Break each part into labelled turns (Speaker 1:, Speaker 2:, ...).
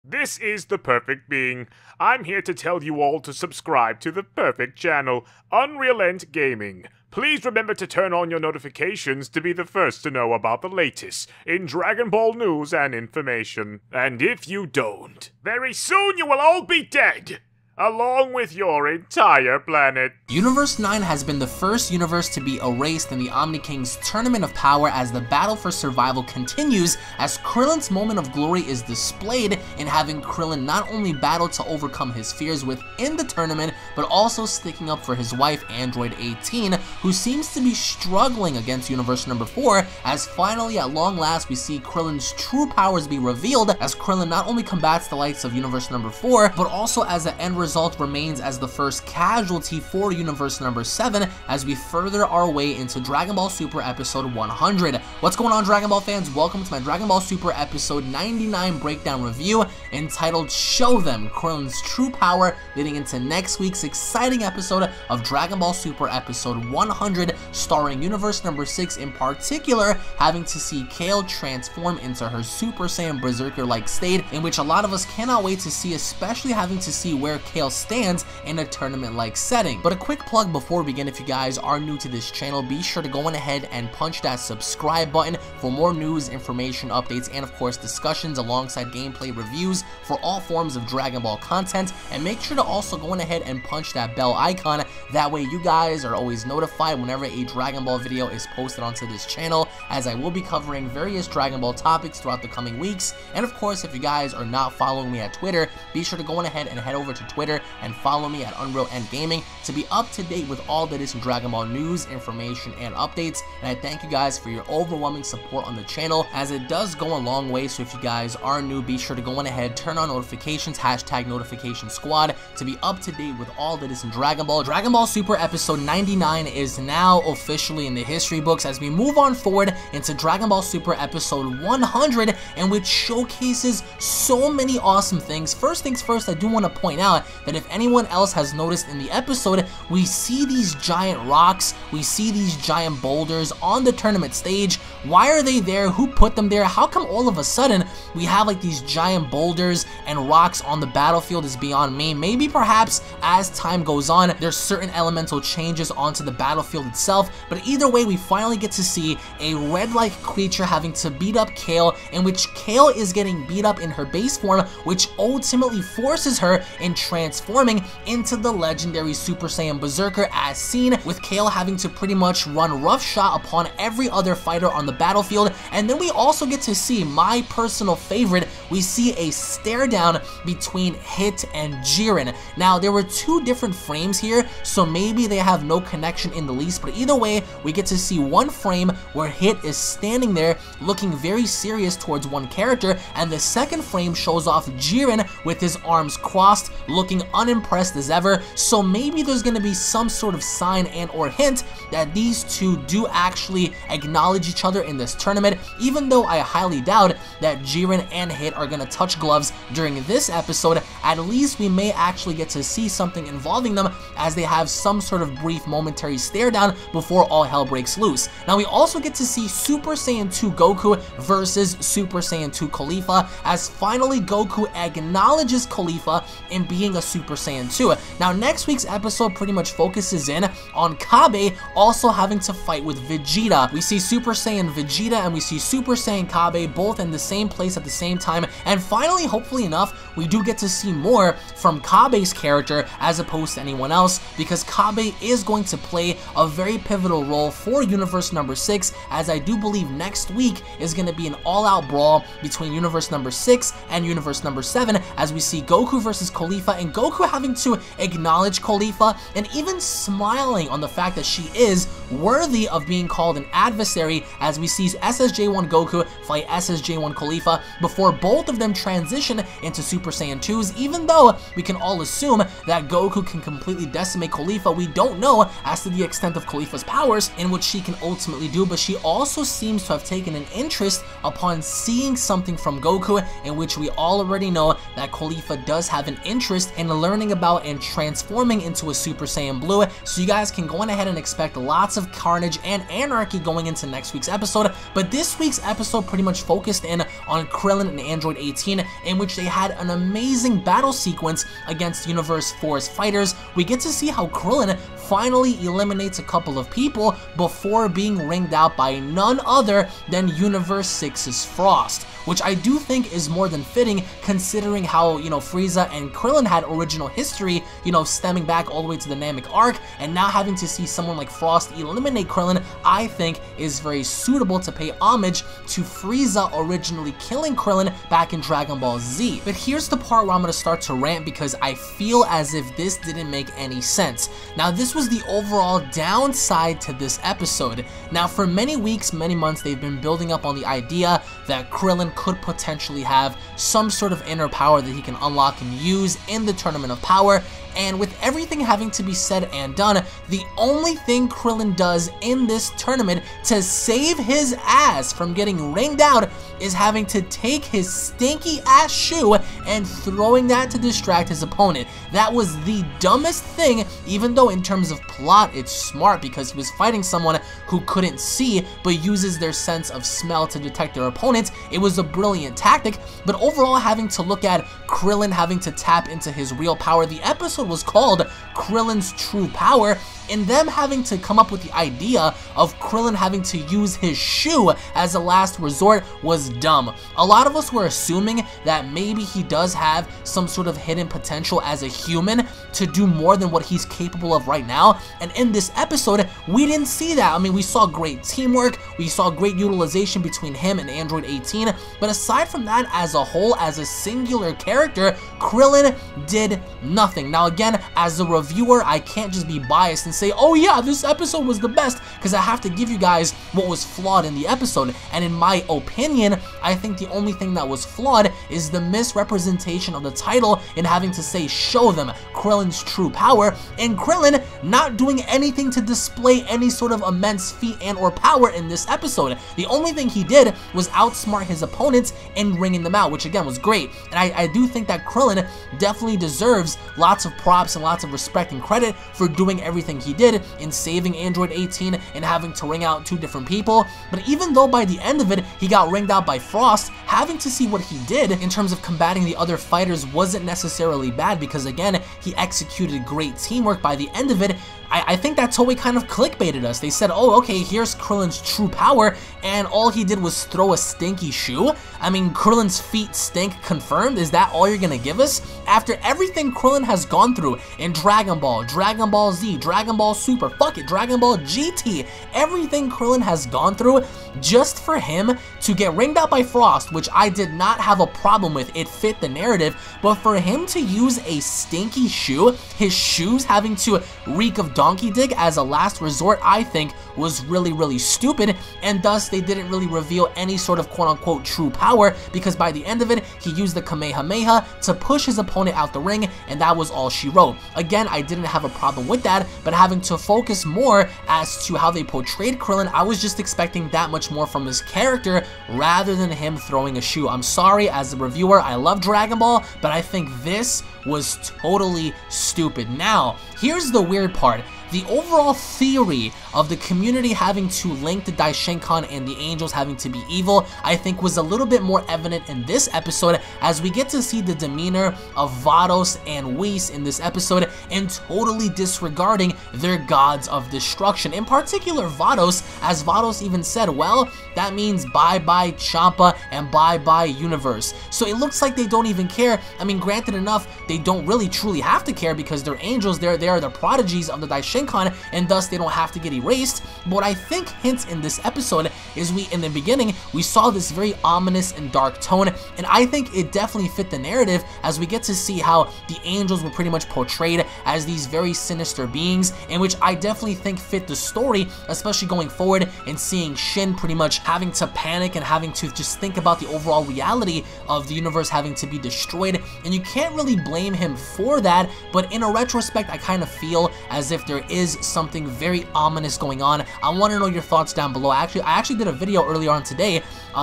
Speaker 1: This is the Perfect Being. I'm here to tell you all to subscribe to the perfect channel, UnrealEntGaming. Please remember to turn on your notifications to be the first to know about the latest in Dragon Ball news and information. And if you don't, very soon you will all be dead, along with your entire planet.
Speaker 2: Universe 9 has been the first universe to be erased in the Omni King's Tournament of Power as the battle for survival continues, as Krillin's moment of glory is displayed in having Krillin not only battle to overcome his fears within the tournament, but also sticking up for his wife, Android 18, who seems to be struggling against Universe number 4, as finally at long last we see Krillin's true powers be revealed, as Krillin not only combats the likes of Universe number 4, but also as the end result remains as the first casualty for Universe number 7 as we further our way into Dragon Ball Super episode 100. What's going on, Dragon Ball fans? Welcome to my Dragon Ball Super episode 99 breakdown review entitled Show Them, Krillin's True Power, leading into next week's exciting episode of Dragon Ball Super episode 100, starring Universe number 6 in particular, having to see Kale transform into her Super Saiyan Berserker-like state, in which a lot of us cannot wait to see, especially having to see where Kale stands in a tournament-like setting. But a quick plug before we begin: if you guys are new to this channel, be sure to go on ahead and punch that subscribe button for more news, information, updates, and of course discussions alongside gameplay reviews for all forms of Dragon Ball content, and make sure to also go on ahead and punch that bell icon. That way you guys are always notified whenever a Dragon Ball video is posted onto this channel, as I will be covering various Dragon Ball topics throughout the coming weeks. And of course, if you guys are not following me at Twitter, be sure to go on ahead and head over to Twitter and follow me at UnrealEntGaming to be up to date with all that is in Dragon Ball news, information, and updates. And I thank you guys for your overwhelming support on the channel, as it does go a long way. So if you guys are new, be sure to go on ahead, turn on notifications, hashtag notification squad, to be up to date with all that is in Dragon Ball. Dragon Ball Super episode 99 is now officially in the history books as we move on forward into Dragon Ball Super episode 100, in which showcases so many awesome things. First things first, I do want to point out that if anyone else has noticed in the episode, we see these giant rocks, we see these giant boulders on the tournament stage. Why are they there? Who put them there? How come all of a sudden we have like these giant boulders and rocks on the battlefield is beyond me. Maybe perhaps as time goes on, there's certain elemental changes onto the battlefield itself, but either way, we finally get to see a red-like creature having to beat up Kale, in which Kale is getting beat up in her base form, which ultimately forces her in transforming into the legendary Super Saiyan Berserker, as seen with Kale having to pretty much run roughshod upon every other fighter on the battlefield. And then we also get to see my personal favorite. We see a stare down between Hit and Jiren. Now, there were two different frames here, so maybe they have no connection in the least, but either way, we get to see one frame where Hit is standing there looking very serious towards one character, and the second frame shows off Jiren with his arms crossed, looking unimpressed as ever. So maybe there's going to be some sort of sign and or hint that these two do actually acknowledge each other in this tournament, even though I highly doubt that Jiren and Hit are going to touch gloves during this episode. At least we may actually get to see something involving them, as they have some sort of brief momentary stare down before all hell breaks loose. Now, we also get to see Super Saiyan 2 Goku versus Super Saiyan 2 Caulifla, as finally Goku acknowledges Caulifla in being a Super Saiyan 2. Now, next week's episode pretty much focuses in on Kabe also having to fight with Vegeta. We see Super Saiyan Vegeta and we see Super Saiyan Kabe both in the same place at the same time, and finally, hopefully enough, we do get to see more from Kabe's character as opposed to anyone else, because Kabe is going to play a very pivotal role for Universe number 6, as I do believe next week is going to be an all-out brawl between Universe number 6 and Universe number 7, as we see Goku versus Caulifla, and Goku having to acknowledge Caulifla and even smiling on the fact that she is worthy of being called an adversary, as we see SSJ1 Goku fight SSJ1 Caulifla before both of them transition into Super Saiyan 2s. Even though we can all assume that Goku can completely decimate Caulifla, we don't know as to the extent of Caulifla's powers and what she can ultimately do, but she also seems to have taken an interest upon seeing something from Goku, in which we all already know that Caulifla does have an interest in learning about and transforming into a Super Saiyan Blue. So you guys can go on ahead and expect lots of carnage and anarchy going into next week's episode. But this week's episode pretty much focused in on Krillin and Android 18, in which they had an amazing battle sequence against Universe 4's fighters. We get to see how Krillin finally eliminates a couple of people before being ringed out by none other than Universe 6's Frost, which I do think is more than fitting considering how, Frieza and Krillin had original history, stemming back all the way to the Namek arc, and now having to see someone like Frost eliminate Krillin, I think is very suitable to pay homage to Frieza originally killing Krillin back in Dragon Ball Z. But here's the part where I'm going to start to rant because I feel as if this didn't make any sense. Now, this was the overall downside to this episode. Now, for many weeks, many months, they've been building up on the idea that Krillin could potentially have some sort of inner power that he can unlock and use in the Tournament of Power. And with everything having to be said and done, the only thing Krillin does in this tournament to save his ass from getting ringed out is having to take his stinky ass shoe and throwing that to distract his opponent. That was the dumbest thing, even though in terms of plot it's smart because he was fighting someone who couldn't see but uses their sense of smell to detect their opponents. It was a brilliant tactic, but overall having to look at Krillin having to tap into his real power, the episode was called Krillin's True Power, and them having to come up with the idea of Krillin having to use his shoe as a last resort was dumb. A lot of us were assuming that maybe he does have some sort of hidden potential as a human to do more than what he's capable of right now, and in this episode, we didn't see that. I mean, we saw great teamwork, we saw great utilization between him and Android 18, but aside from that, as a whole, as a singular character, Krillin did nothing. Now again, as a reviewer, I can't just be biased and say, oh yeah, this episode was the best, because I have to give you guys what was flawed in the episode, and in my opinion, I think the only thing that was flawed is the misrepresentation of the title and having to say show them Krillin's true power, and Krillin not doing anything to display any sort of immense feat and or power in this episode. The only thing he did was outsmart his opponents and ringing them out, which again was great, and I do think that Krillin definitely deserves lots of props and lots of respect and credit for doing everything he did in saving Android 18 and having to ring out two different people. But even though by the end of it he got ringed out by Frost, having to see what he did in terms of combating the other fighters wasn't necessarily bad, because again, he executed great teamwork. By the end of it, I think that Toei kind of clickbaited us. They said, oh, okay, here's Krillin's true power, and all he did was throw a stinky shoe? I mean, Krillin's feet stink confirmed? Is that all you're gonna give us? After everything Krillin has gone through in Dragon Ball, Dragon Ball Z, Dragon Ball Super, fuck it, Dragon Ball GT, everything Krillin has gone through, just for him to get ringed out by Frost, which I did not have a problem with, it fit the narrative, but for him to use a stinky shoe, his shoes having to reek of donkey dig as a last resort, I think was really, really stupid, and thus they didn't really reveal any sort of quote-unquote true power, because by the end of it, he used the Kamehameha to push his opponent out the ring, and that was all she wrote. Again, I didn't have a problem with that, but having to focus more as to how they portrayed Krillin, I was just expecting that much more from his character rather than him throwing a shoe. I'm sorry, as a reviewer, I love Dragon Ball, but I think this was totally stupid. Now, here's the weird part. The overall theory of the community having to link the Daishinkan and the angels having to be evil, I think was a little bit more evident in this episode, as we get to see the demeanor of Vados and Whis in this episode and totally disregarding their gods of destruction. In particular, Vados, as Vados even said, well, that means bye-bye Champa and bye-bye universe. So it looks like they don't even care. I mean, granted enough, they don't really truly have to care because they're angels, they are the prodigies of the Daishinkan, and thus they don't have to get erased. But what I think hints in this episode is in the beginning, we saw this very ominous and dark tone, and I think it definitely fit the narrative as we get to see how the angels were pretty much portrayed as these very sinister beings, in which I definitely think fit the story, especially going forward and seeing Shin pretty much having to panic and having to just think about the overall reality of the universe having to be destroyed, and you can't really blame him for that, but in a retrospect, I kind of feel as if there is something very ominous going on. I want to know your thoughts down below. I actually did a video earlier on today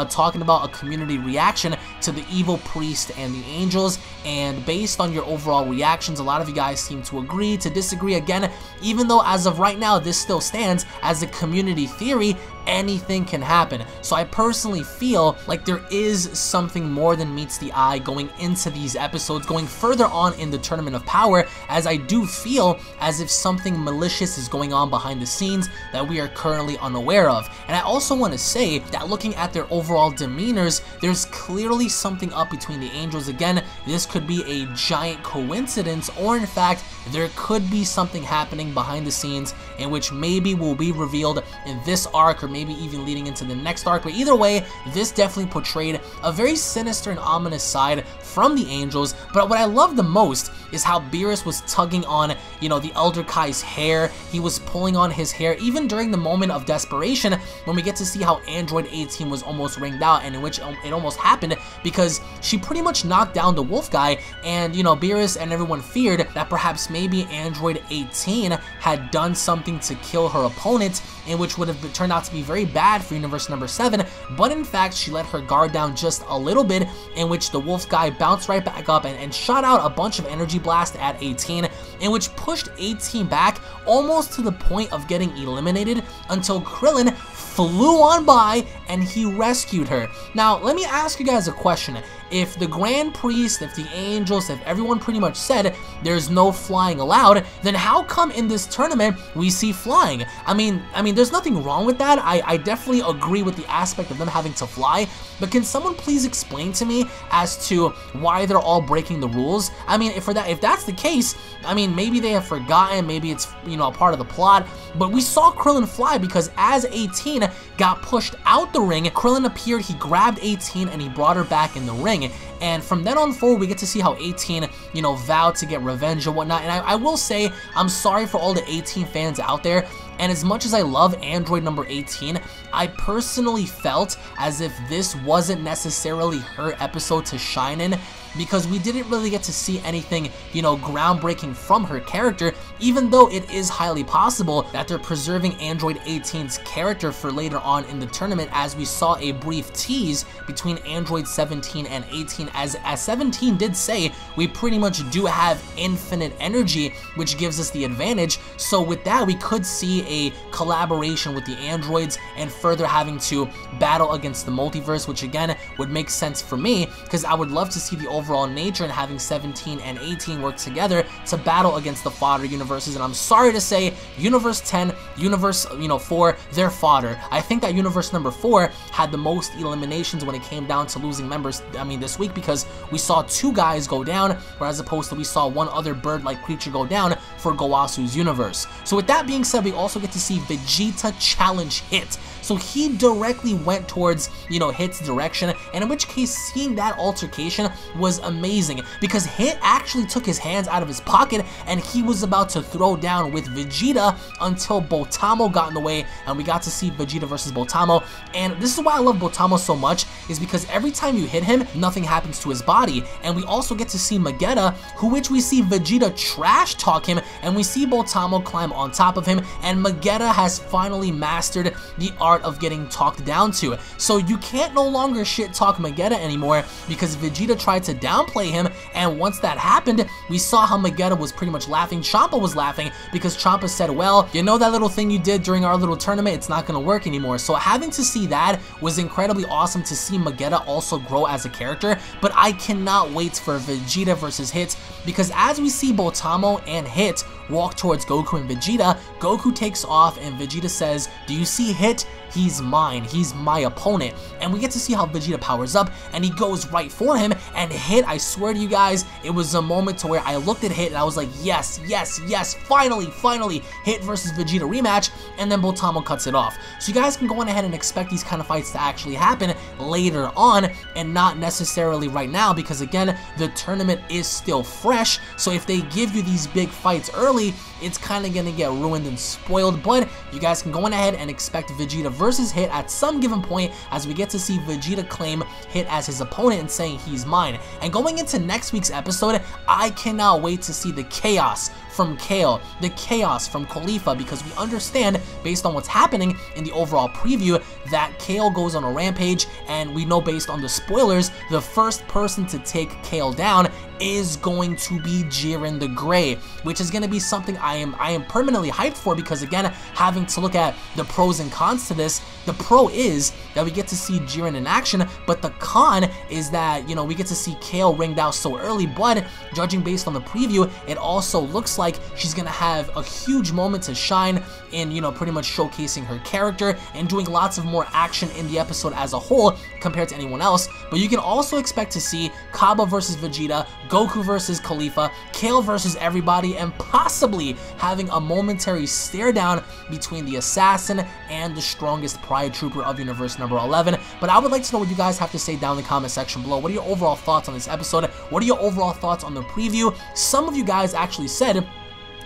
Speaker 2: talking about a community reaction to the evil priest and the angels, and based on your overall reactions, a lot of you guys seem to agree, to disagree. Again, even though as of right now this still stands as a community theory, anything can happen. So I personally feel like there is something more than meets the eye going into these episodes, going further on in the Tournament of Power, as I do feel as if something malicious is going on behind the scenes that we are currently unaware of. And I also want to say that looking at their overall demeanors, there's clearly something up between the angels. Again, this could be a giant coincidence, or in fact, there could be something happening behind the scenes in which maybe will be revealed in this arc, or maybe even leading into the next arc. But either way, this definitely portrayed a very sinister and ominous side from the angels. But what I love the most is how Beerus was tugging on, you know, the Elder Kai's hair. He was pulling on his hair, even during the moment of desperation, when we get to see how Android 18 was almost ringed out, and in which it almost happened because she pretty much knocked down the wolf guy, and, you know, Beerus and everyone feared that perhaps maybe Android 18 had done something to kill her opponent, in which would have turned out to be very bad for Universe number 7, but in fact, she let her guard down just a little bit, in which the wolf guy bounced right back up and shot out a bunch of energy blast at 18, in which pushed 18 back almost to the point of getting eliminated, until Krillin flew on by and he rescued her. Now, let me ask you guys a question. If the Grand Priest, if the angels, if everyone pretty much said there's no flying allowed, then how come in this tournament we see flying? I mean, there's nothing wrong with that. I definitely agree with the aspect of them having to fly, but can someone please explain to me as to why they're all breaking the rules? I mean, if that's the case, I mean, maybe they have forgotten, maybe it's, you know, a part of the plot, but we saw Krillin fly because as 18 got pushed out the ring, Krillin appeared, he grabbed 18 and he brought her back in the ring. And from then on forward, we get to see how 18, you know, vowed to get revenge and whatnot. And I will say, I'm sorry for all the 18 fans out there. And as much as I love Android number 18, I personally felt as if this wasn't necessarily her episode to shine in, because we didn't really get to see anything, you know, groundbreaking from her character, even though it is highly possible that they're preserving Android 18's character for later on in the tournament, as we saw a brief tease between Android 17 and 18, as 17 did say, we pretty much do have infinite energy, which gives us the advantage. So with that, we could see a collaboration with the androids and further having to battle against the multiverse, which again would make sense for me, because I would love to see the overall nature and having 17 and 18 work together to battle against the fodder universes. And I'm sorry to say, Universe 10, Universe, you know, 4, they're fodder. I think that Universe number 4 had the most eliminations when it came down to losing members, I mean, this week, because we saw 2 guys go down, whereas opposed to we saw 1 other bird-like creature go down for Goasu's universe. So with that being said, we also get to see Vegeta challenge Hit. So he directly went towards, you know, Hit's direction, and in which case seeing that altercation was amazing, because Hit actually took his hands out of his pocket and he was about to throw down with Vegeta until Botamo got in the way, and we got to see Vegeta versus Botamo. And this is why I love Botamo so much, is because every time you hit him, nothing happens to his body. And we also get to see Gogeta, which we see Vegeta trash talk him, and we see Botamo climb on top of him, and Gogeta has finally mastered the art of getting talked down to. So you can't no longer shit talk Gogeta anymore, because Vegeta tried to downplay him, and once that happened, we saw how Gogeta was pretty much laughing. Champa was laughing because Champa said, well, you know that little thing you did during our little tournament, it's not gonna work anymore. So having to see that was incredibly awesome, to see Gogeta also grow as a character. But I cannot wait for Vegeta versus Hit, because as we see Botamo and Hit walk towards Goku and Vegeta, Goku takes off and Vegeta says, do you see Hit? He's mine, he's my opponent. And we get to see how Vegeta powers up and he goes right for him, and Hit, I swear to you guys, it was a moment to where I looked at Hit and I was like, yes, yes, yes, finally, Hit versus Vegeta rematch, and then Botamo cuts it off. So you guys can go on ahead and expect these kind of fights to actually happen later on, and not necessarily right now, because again, the tournament is still fresh. So if they give you these big fights early, unfortunately, it's kind of gonna get ruined and spoiled, but you guys can go on ahead and expect Vegeta versus Hit at some given point, as we get to see Vegeta claim Hit as his opponent and saying he's mine. And going into next week's episode, I cannot wait to see the chaos from Kale, the chaos from Khalifa, because we understand, based on what's happening in the overall preview, that Kale goes on a rampage, and we know based on the spoilers, the first person to take Kale down is going to be Jiren the Grey, which is going to be something I am permanently hyped for, because again, having to look at the pros and cons to this, the pro is that we get to see Jiren in action, but the con is that, you know, we get to see Kale ringed out so early, but judging based on the preview, it also looks like she's going to have a huge moment to shine in, you know, pretty much showcasing her character and doing lots of more action in the episode as a whole compared to anyone else. But you can also expect to see Kaba versus Vegeta, Goku versus Khalifa, Kale versus everybody, and possibly having a momentary stare down between the assassin and the strongest Pride Trooper of Universe number 11. But I would like to know what you guys have to say down in the comment section below. What are your overall thoughts on this episode? What are your overall thoughts on the preview? Some of you guys actually said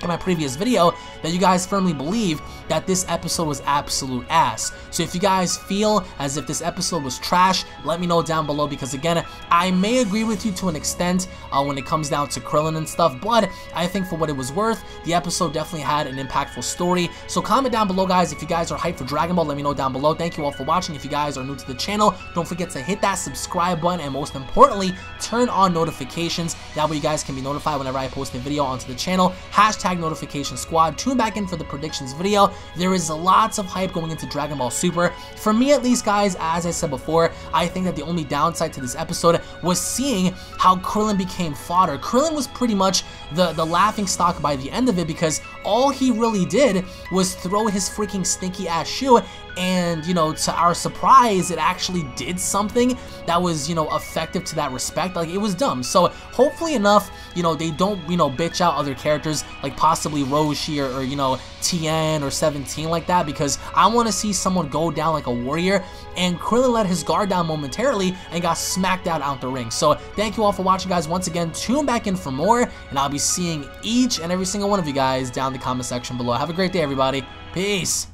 Speaker 2: in my previous video that you guys firmly believe that this episode was absolute ass. So if you guys feel as if this episode was trash, let me know down below, because again, I may agree with you to an extent when it comes down to Krillin and stuff, but I think for what it was worth, the episode definitely had an impactful story. So comment down below, guys, if you guys are hyped for Dragon Ball. Let me know down below. Thank you all for watching. If you guys are new to the channel, don't forget to hit that subscribe button, and most importantly, turn on notifications. That way you guys can be notified whenever I post a video onto the channel. Hashtag notification squad. Tune back in for the predictions video. There is lots of hype going into Dragon Ball Super. For me at least, guys, as I said before, I think that the only downside to this episode was seeing how Krillin became fodder. Krillin was pretty much the laughing stock by the end of it, because all he really did was throw his freaking stinky ass shoe, and, you know, to our surprise, it actually did something that was, you know, effective to that respect. Like, it was dumb. So hopefully enough, you know, they don't, you know, bitch out other characters like possibly Roshi or you know, Tien or 17 like that, because I want to see someone go down like a warrior, and Krillin let his guard down momentarily and got smacked out the ring. So thank you all for watching, guys. Once again, tune back in for more, and I'll be seeing each and every single one of you guys down in the comment section below. Have a great day, everybody. Peace.